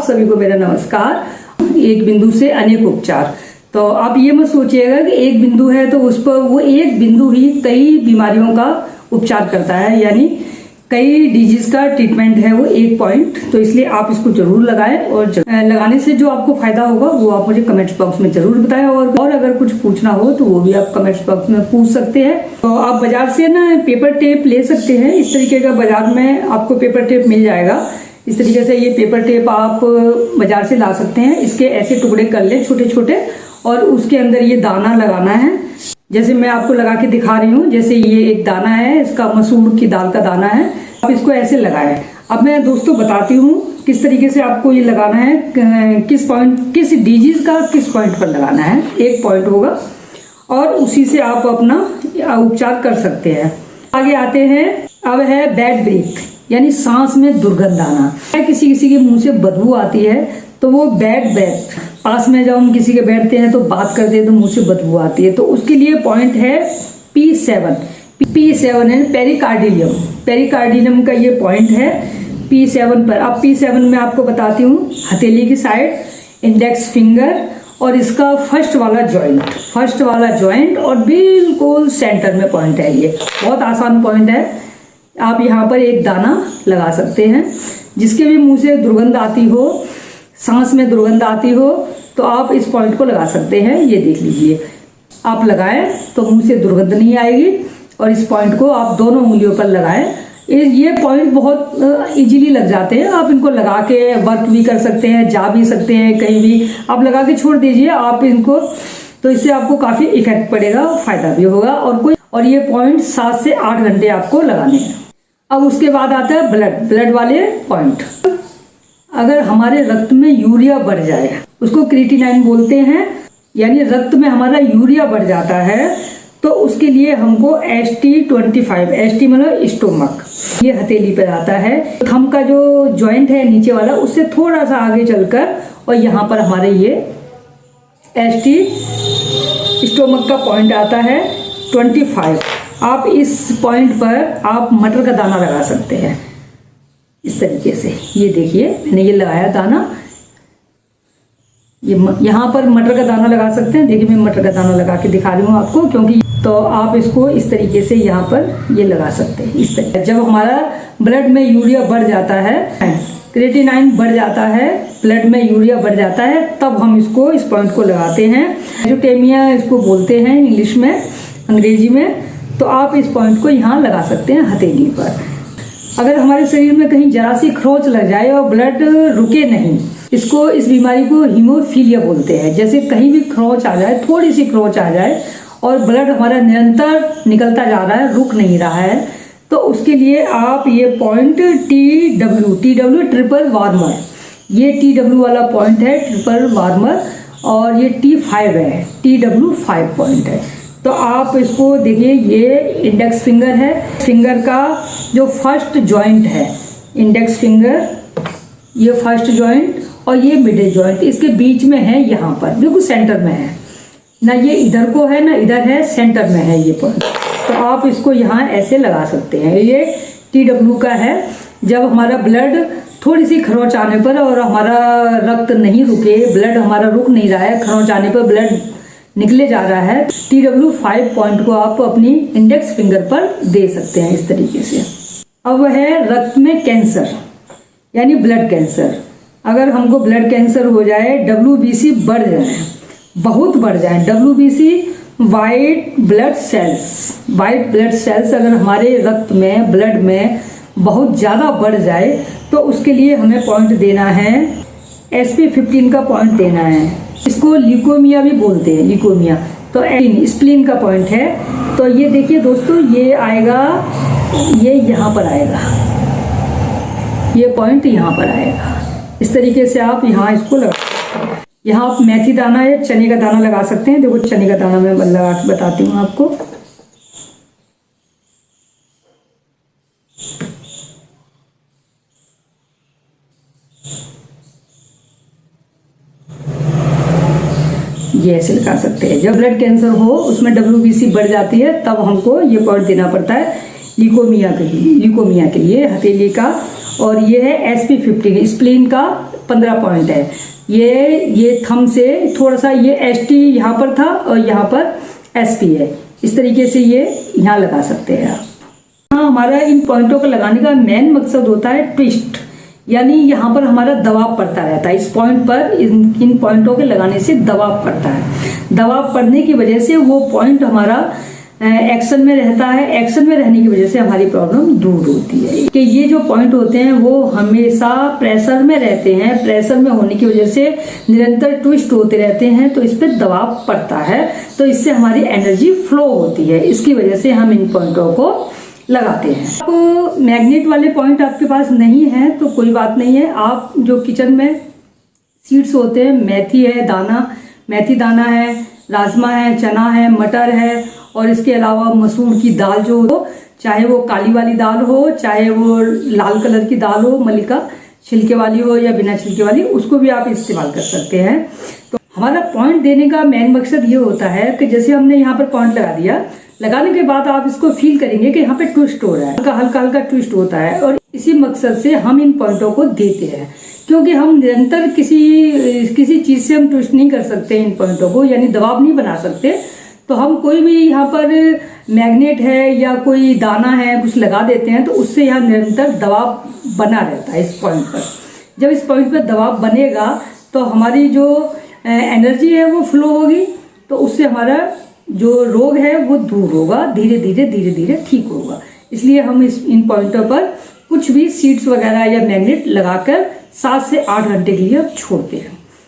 आप सभी को मेरा नमस्कार। एक बिंदु से अनेक उपचार। तो आप ये मत सोचिएगा कि एक बिंदु है तो उस पर वो एक बिंदु ही कई बीमारियों का उपचार करता है, यानी कई डिजीज का ट्रीटमेंट है वो एक पॉइंट। तो इसलिए आप इसको जरूर लगाएं और लगाने से जो आपको फायदा होगा वो आप मुझे कमेंट्स बॉक्स में जरूर बताएं। और अगर कुछ पूछना हो तो वो भी आप कमेंट्स बॉक्स में पूछ सकते हैं। तो आप बाजार से ना पेपर टेप ले सकते हैं। इस तरीके का बाजार में आपको पेपर टेप मिल जाएगा। इस तरीके से ये पेपर टेप आप बाजार से ला सकते हैं। इसके ऐसे टुकड़े कर लें छोटे छोटे और उसके अंदर ये दाना लगाना है। जैसे मैं आपको लगा के दिखा रही हूँ, जैसे ये एक दाना है, इसका मसूर की दाल का दाना है। आप इसको ऐसे लगाएं। अब मैं दोस्तों बताती हूँ किस तरीके से आपको ये लगाना है, किस पॉइंट, किस डिजीज का किस पॉइंट पर लगाना है। एक पॉइंट होगा और उसी से आप अपना उपचार कर सकते हैं। आगे आते हैं, अब है बैड ब्रीथ, यानी सांस में दुर्गंध आना। किसी किसी के मुंह से बदबू आती है तो वो बैड ब्रेथ। पास में जब हम किसी के बैठते हैं तो बात करते हैं तो मुंह से बदबू आती है, तो उसके लिए पॉइंट है P7 है पेरिकार्डियम। पेरिकार्डियम का ये पॉइंट है P7 पर। अब P7 में आपको बताती हूँ, हथेली की साइड, इंडेक्स फिंगर और इसका फर्स्ट वाला जॉइंट और बिल्कुल सेंटर में पॉइंट है। ये बहुत आसान पॉइंट है। आप यहाँ पर एक दाना लगा सकते हैं। जिसके भी मुंह से दुर्गंध आती हो, सांस में दुर्गंध आती हो, तो आप इस पॉइंट को लगा सकते हैं। ये देख लीजिए, आप लगाएं तो मुंह से दुर्गंध नहीं आएगी। और इस पॉइंट को आप दोनों उंगलियों पर लगाएं। ये पॉइंट बहुत इजीली लग जाते हैं। आप इनको लगा के वर्क भी कर सकते हैं, जा भी सकते हैं, कहीं भी आप लगा के छोड़ दीजिए आप इनको, तो इससे आपको काफ़ी इफेक्ट पड़ेगा, फायदा भी होगा। और ये पॉइंट 7 से 8 घंटे आपको लगाने हैं। अब उसके बाद आता है ब्लड वाले पॉइंट। अगर हमारे रक्त में यूरिया बढ़ जाए, उसको क्रिएटिनाइन बोलते हैं, यानी रक्त में हमारा यूरिया बढ़ जाता है, तो उसके लिए हमको ST25, ST मतलब स्टोमक, ये हथेली पर आता है। थंब का जो जॉइंट है नीचे वाला, उससे थोड़ा सा आगे चलकर और यहाँ पर हमारे ये ST स्टोमक का पॉइंट आता है 25। आप इस पॉइंट पर आप मटर का दाना लगा सकते हैं इस तरीके से। ये देखिए, मैंने ये लगाया दाना, ये यहाँ पर मटर का दाना लगा सकते हैं। देखिए, मैं मटर का दाना लगा के दिखा रही हूँ आपको, क्योंकि तो आप इसको इस तरीके से यहाँ पर ये लगा सकते हैं। इस तरीके जब हमारा ब्लड में यूरिया बढ़ जाता है, क्रिएटिनाइन बढ़ जाता है, ब्लड में यूरिया बढ़ जाता है, तब हम इसको इस पॉइंट को लगाते हैं। एजुटेमिया इसको बोलते हैं इंग्लिश में, अंग्रेजी में। तो आप इस पॉइंट को यहाँ लगा सकते हैं हथेली पर। अगर हमारे शरीर में कहीं जरा सी खरोंच लग जाए और ब्लड रुके नहीं, इस बीमारी को हीमोफीलिया बोलते हैं। जैसे कहीं भी खरोंच आ जाए, थोड़ी सी खरोंच आ जाए और ब्लड हमारा निरंतर निकलता जा रहा है, रुक नहीं रहा है, तो उसके लिए आप ये पॉइंट TW ट्रिपल वार्मर, ये TW वाला पॉइंट है, ट्रिपल वार्मर, और ये T5 है, TW5 पॉइंट है। तो आप इसको देखिए, ये इंडेक्स फिंगर है, फिंगर का जो फर्स्ट जॉइंट है, इंडेक्स फिंगर, ये फर्स्ट जॉइंट और ये मिडिल जॉइंट इसके बीच में है, यहाँ पर बिल्कुल सेंटर में है। ना ये इधर को है ना इधर है, सेंटर में है ये पॉइंट। तो आप इसको यहाँ ऐसे लगा सकते हैं। ये TW का है। जब हमारा ब्लड थोड़ी सी खरोंच आने पर और हमारा रक्त नहीं रुके, ब्लड हमारा रुक नहीं रहा है, खरोंच आने पर ब्लड निकले जा रहा है, TW5 पॉइंट को आप अपनी इंडेक्स फिंगर पर दे सकते हैं इस तरीके से। अब है रक्त में कैंसर, यानी ब्लड कैंसर। अगर हमको ब्लड कैंसर हो जाए, WBC बढ़ जाए, बहुत बढ़ जाए, WBC वाइट ब्लड सेल्स अगर हमारे रक्त में, ब्लड में बहुत ज़्यादा बढ़ जाए, तो उसके लिए हमें पॉइंट देना है, SP15 का पॉइंट देना है। इसको ल्यूकोमिया भी बोलते हैं, ल्यूकोमिया। तो स्प्लीन का पॉइंट है। तो ये देखिए दोस्तों, ये आएगा, ये यहाँ पर आएगा, ये पॉइंट यहाँ पर आएगा। इस तरीके से आप यहाँ इसको लगा सकते हैं। यहाँ आप मेथी दाना या चने का दाना लगा सकते हैं। देखो, चने का दाना मैं लगा के बताती हूँ आपको। ये ऐसे लगा सकते हैं। जब ब्लड कैंसर हो, उसमें WBC बढ़ जाती है, तब हमको ये पॉइंट देना पड़ता है ल्यूकोमिया के लिए, हथेली का। और ये है SP15 स्प्लीन का 15 पॉइंट है। ये थंब से थोड़ा सा ये ST यहाँ पर था और यहाँ पर SP है, इस तरीके से ये यहाँ लगा सकते हैं आप। हाँ, हमारा इन पॉइंटों को लगाने का मेन मकसद होता है ट्विस्ट, यानी यहाँ पर हमारा दबाव पड़ता रहता है। इस पॉइंट पर इन पॉइंटों के लगाने से दबाव पड़ता है। दबाव पड़ने की वजह से वो पॉइंट हमारा एक्शन में रहता है। एक्शन में रहने की वजह से हमारी प्रॉब्लम दूर होती है। कि ये जो पॉइंट होते हैं वो हमेशा प्रेशर में रहते हैं। प्रेशर में होने की वजह से निरंतर ट्विस्ट होते रहते हैं, तो इस पर दबाव पड़ता है, तो इससे हमारी एनर्जी फ्लो होती है। इसकी वजह से हम इन पॉइंटों को लगाते हैं। आप मैग्नेट वाले पॉइंट आपके पास नहीं है तो कोई बात नहीं है। आप जो किचन में सीड्स होते हैं, मेथी है दाना, मेथी दाना है, राजमा है, चना है, मटर है, और इसके अलावा मसूर की दाल जो हो, चाहे वो काली वाली दाल हो, चाहे वो लाल कलर की दाल हो, मलिका छिलके वाली हो या बिना छिलके वाली, उसको भी आप इस्तेमाल कर सकते हैं। तो हमारा पॉइंट देने का मेन मकसद ये होता है कि जैसे हमने यहाँ पर पॉइंट लगा दिया, लगाने के बाद आप इसको फील करेंगे कि यहाँ पे ट्विस्ट हो रहा है, हल्का हल्का ट्विस्ट होता है, और इसी मकसद से हम इन पॉइंटों को देते हैं। क्योंकि हम निरंतर किसी चीज से हम ट्विस्ट नहीं कर सकते इन पॉइंटों को, यानी दबाव नहीं बना सकते। तो हम कोई भी यहाँ पर मैग्नेट है या कोई दाना है कुछ लगा देते हैं, तो उससे यहाँ निरंतर दबाव बना रहता है इस पॉइंट पर। जब इस पॉइंट पर दबाव बनेगा तो हमारी जो एनर्जी है वो फ्लो होगी, तो उससे हमारा जो रोग है वो दूर होगा, धीरे धीरे ठीक होगा। इसलिए हम इन पॉइंटों पर कुछ भी सीड्स वगैरह या मैग्नेट लगाकर 7 से 8 घंटे के लिए छोड़ते हैं।